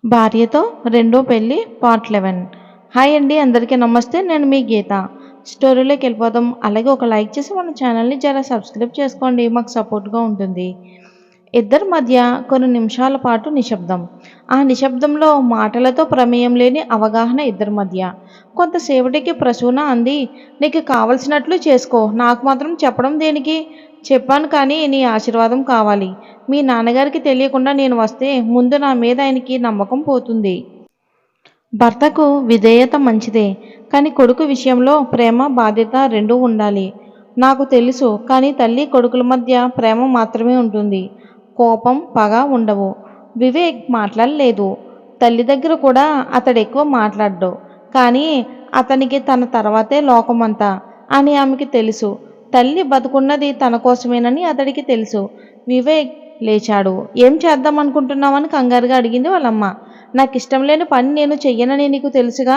భార్యతో రెండో పెళ్లి పార్ట్ 11. హాయ్ అండి, అందరికీ నమస్తే. నేను మీ గీత. స్టోరీలోకి వెళ్ళిపోదాం. అలాగే ఒక లైక్ చేసి మన ఛానల్ని జర సబ్స్క్రైబ్ చేసుకోండి, మాకు సపోర్ట్గా ఉంటుంది. ఇద్దరి మధ్య కొన్ని నిమిషాల పాటు నిశ్శబ్దం. ఆ నిశ్శబ్దంలో మాటలతో ప్రమేయం లేని అవగాహన ఇద్దరి మధ్య. కొంతసేపటికి ప్రసూన అంది, నీకు కావలసినట్లు చేసుకో, నాకు మాత్రం చెప్పడం దేనికి? చెప్పాను కానీ నీ ఆశీర్వాదం కావాలి. మీ నాన్నగారికి తెలియకుండా నేను వస్తే ముందు నా మీద ఆయనకి నమ్మకం పోతుంది. భర్తకు విధేయత మంచిదే, కానీ కొడుకు విషయంలో ప్రేమ బాధ్యత రెండూ ఉండాలి. నాకు తెలుసు, కానీ తల్లి కొడుకుల మధ్య ప్రేమ మాత్రమే ఉంటుంది. కోపం పగ ఉండవు. వివేక్ మాట్లాడలేదు. తల్లి దగ్గర కూడా అతడు ఎక్కువ మాట్లాడ్డు. కానీ అతనికి తన తర్వాతే లోకమంతా అని ఆమెకి తెలుసు. తల్లి బతుకున్నది తన కోసమేనని అతడికి తెలుసు. వివేక్ లేచాడు. ఏం చేద్దాం అనుకుంటున్నావని కంగారుగా అడిగింది వాళ్ళమ్మ. నాకు ఇష్టం లేని పని నేను చెయ్యనని నీకు తెలుసుగా.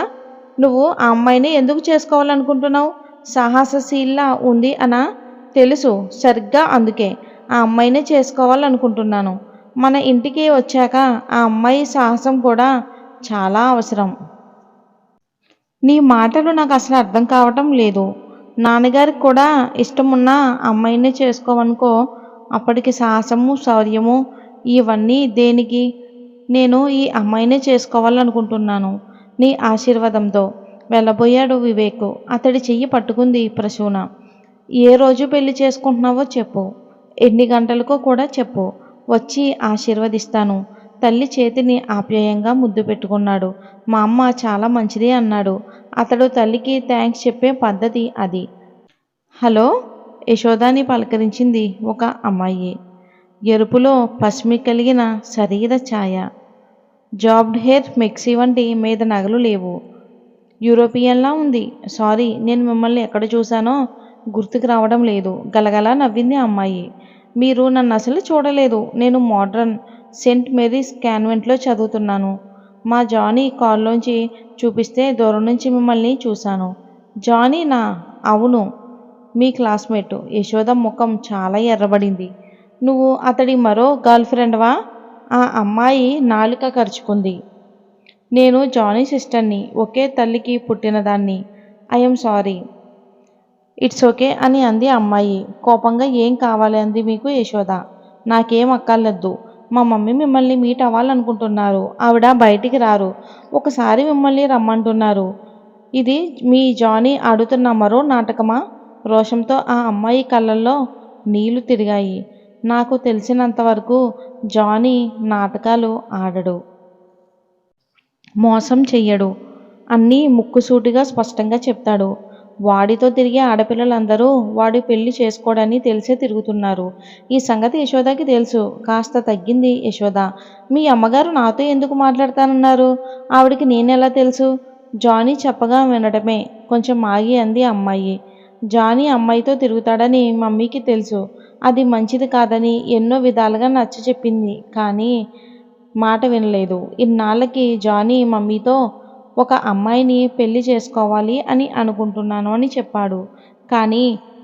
నువ్వు ఆ అమ్మాయిని ఎందుకు చేసుకోవాలనుకుంటున్నావు? సాహసశీల్లా ఉంది అనా? తెలుసు, సరిగ్గా అందుకే ఆ అమ్మాయినే చేసుకోవాలనుకుంటున్నాను. మన ఇంటికి వచ్చాక ఆ అమ్మాయి సాహసం కూడా చాలా అవసరం. నీ మాటలు నాకు అసలు అర్థం కావటం లేదు. నాన్నగారికి కూడా ఇష్టమున్న అమ్మాయినే చేసుకోవనుకో. అప్పటికి సాహసము శౌర్యము ఇవన్నీ దేనికి? నేను ఈ అమ్మాయినే చేసుకోవాలనుకుంటున్నాను, నీ ఆశీర్వాదంతో వెళ్ళబోయాడు వివేక్. అతడి చెయ్యి పట్టుకుంది ప్రసూన. ఏ రోజు పెళ్లి చేసుకుంటున్నావో చెప్పు, ఎన్ని గంటలకో కూడా చెప్పు, వచ్చి ఆశీర్వదిస్తాను. తల్లి చేతిని ఆప్యాయంగా ముద్దు పెట్టుకున్నాడు. మా అమ్మ చాలా మంచిది అన్నాడు. అతడు తల్లికి థ్యాంక్స్ చెప్పే పద్ధతి అది. హలో, యశోదాని పలకరించింది ఒక అమ్మాయి. ఎరుపులో పసిమి కలిగిన శరీర ఛాయ. జాబ్డ్ హెయిర్, మెక్సీ వంటి మీద నగలు లేవు. యూరోపియన్లా ఉంది. సారీ, నేను మిమ్మల్ని ఎక్కడ చూశానో గుర్తుకు రావడం లేదు. గలగలా నవ్వింది అమ్మాయి. మీరు నన్ను అసలు చూడలేదు. నేను మోడ్రన్ సెయింట్ మేరీస్ కాన్వెంట్లో చదువుతున్నాను. మా జానీ కారులోంచి చూపిస్తే దూరం నుంచి మిమ్మల్ని చూశాను. జానీ నా? అవును, మీ క్లాస్మేట్. యశోద ముఖం చాలా ఎర్రబడింది. నువ్వు అతడి మరో గర్ల్ ఫ్రెండ్వా? ఆ అమ్మాయి నాలుక కరుచుకుంది. నేను జానీ సిస్టర్ని, ఒకే తల్లికి పుట్టినదాన్ని. I'm sorry. ఇట్స్ ఓకే అని అంది అమ్మాయి కోపంగా. ఏం కావాలి అంది మీకు యశోద. నాకేం అక్కర్లేదు. మా మమ్మీ మిమ్మల్ని మీట్ అవ్వాలనుకుంటున్నారు. ఆవిడ బయటికి రారు. ఒకసారి మిమ్మల్ని రమ్మంటున్నారు. ఇది మీ జానీ ఆడుతున్న మరో నాటకమా? రోషంతో ఆ అమ్మాయి కళ్ళల్లో నీళ్లు తిరిగాయి. నాకు తెలిసినంతవరకు జానీ నాటకాలు ఆడడు, మోసం చెయ్యడు. అన్నీ ముక్కుసూటిగా స్పష్టంగా చెప్తాడు. వాడితో తిరిగే ఆడపిల్లలందరూ వాడి పెళ్లి చేసుకోవడాన్ని తెలిసే తిరుగుతున్నారు. ఈ సంగతి యశోదకి తెలుసు. కాస్త తగ్గింది యశోద. మీ అమ్మగారు నాతో ఎందుకు మాట్లాడతానన్నారు? ఆవిడికి నేనెలా తెలుసు? జానీ చెప్పగా వినడమే. కొంచెం ఆగి అంది అమ్మాయి. జానీ అమ్మాయితో తిరుగుతాడని మమ్మీకి తెలుసు. అది మంచిది కాదని ఎన్నో విధాలుగా నచ్చ చెప్పింది, కానీ మాట వినలేదు. ఇన్నాళ్ళకి జానీ మమ్మీతో ఒక అమ్మాయిని పెళ్లి చేసుకోవాలి అని అనుకుంటున్నాను అని చెప్పాడు. కానీ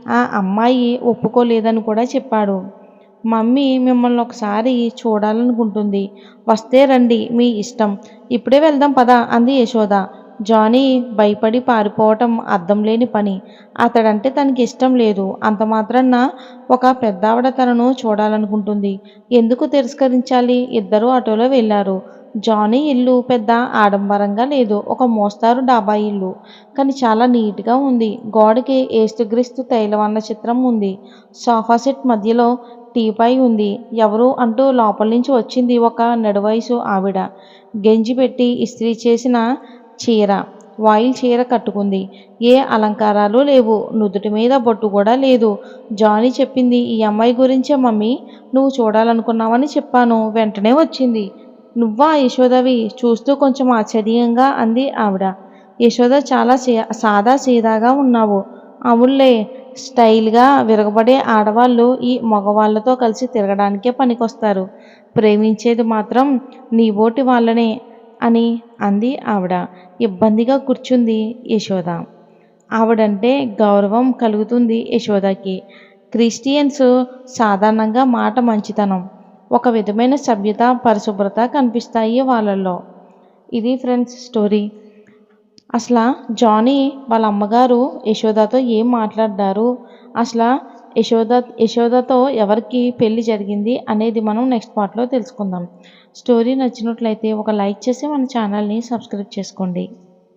ఆ అమ్మాయి ఒప్పుకోలేదని కూడా చెప్పాడు. మమ్మీ మిమ్మల్ని ఒకసారి చూడాలనుకుంటుంది. వస్తే రండి, మీ ఇష్టం. ఇప్పుడే వెళ్దాం పద అంది యశోద. జానీ భయపడి పారిపోవటం అర్థం లేని పని. అతడంటే తనకి ఇష్టం లేదు. అంత మాత్రాన ఒక పెద్దావిడ తనను చూడాలనుకుంటుంది. ఎందుకు తిరస్కరించాలి? ఇద్దరూ ఆటోలో వెళ్ళారు. జానీ ఇల్లు పెద్ద ఆడంబరంగా లేదు. ఒక మోస్తారు డాబా ఇల్లు, కానీ చాలా నీట్గా ఉంది. గోడకి ఏసుక్రీస్తు తైలవన్న చిత్రం ఉంది. సోఫా సెట్ మధ్యలో టీపాయ్ ఉంది. ఎవరు అంటూ లోపల నుంచి వచ్చింది ఒక నడువయసు ఆవిడ. గెంజి పెట్టి ఇస్త్రీ చేసిన చీర, వాయిల్ చీర కట్టుకుంది. ఏ అలంకారాలు లేవు. నుదుటి మీద బొట్టు కూడా లేదు. జానీ చెప్పింది ఈ అమ్మాయి గురించే మమ్మీ. నువ్వు చూడాలనుకున్నావని చెప్పాను, వెంటనే వచ్చింది. నువ్వా యశోదవి? చూస్తూ కొంచెం ఆశ్చర్యంగా అంది ఆవిడ. యశోద, చాలా సాదా సీదాగా ఉన్నావు. అవునులే, స్టైల్గా విరగబడే ఆడవాళ్ళు ఈ మగవాళ్ళతో కలిసి తిరగడానికే పనికొస్తారు. ప్రేమించేది మాత్రం నీబోటి వాళ్ళనే అని అంది ఆవిడ. ఇబ్బందిగా కూర్చుంది యశోద. ఆవిడంటే గౌరవం కలుగుతుంది యశోదకి. క్రిస్టియన్స్ సాధారణంగా మాట మంచితనం, ఒక విధమైన సభ్యత పరిశుభ్రత కనిపిస్తాయి వాళ్ళల్లో. ఇది ఫ్రెండ్స్ స్టోరీ. అసలు జానీ వాళ్ళ అమ్మగారు యశోదతో ఏం మాట్లాడ్డారు, అసలు యశోదతో ఎవరికి పెళ్లి జరిగింది అనేది మనం నెక్స్ట్ పార్ట్లో తెలుసుకుందాం. స్టోరీ నచ్చినట్లయితే ఒక లైక్ చేసి మన ఛానల్ని సబ్స్క్రైబ్ చేసుకోండి.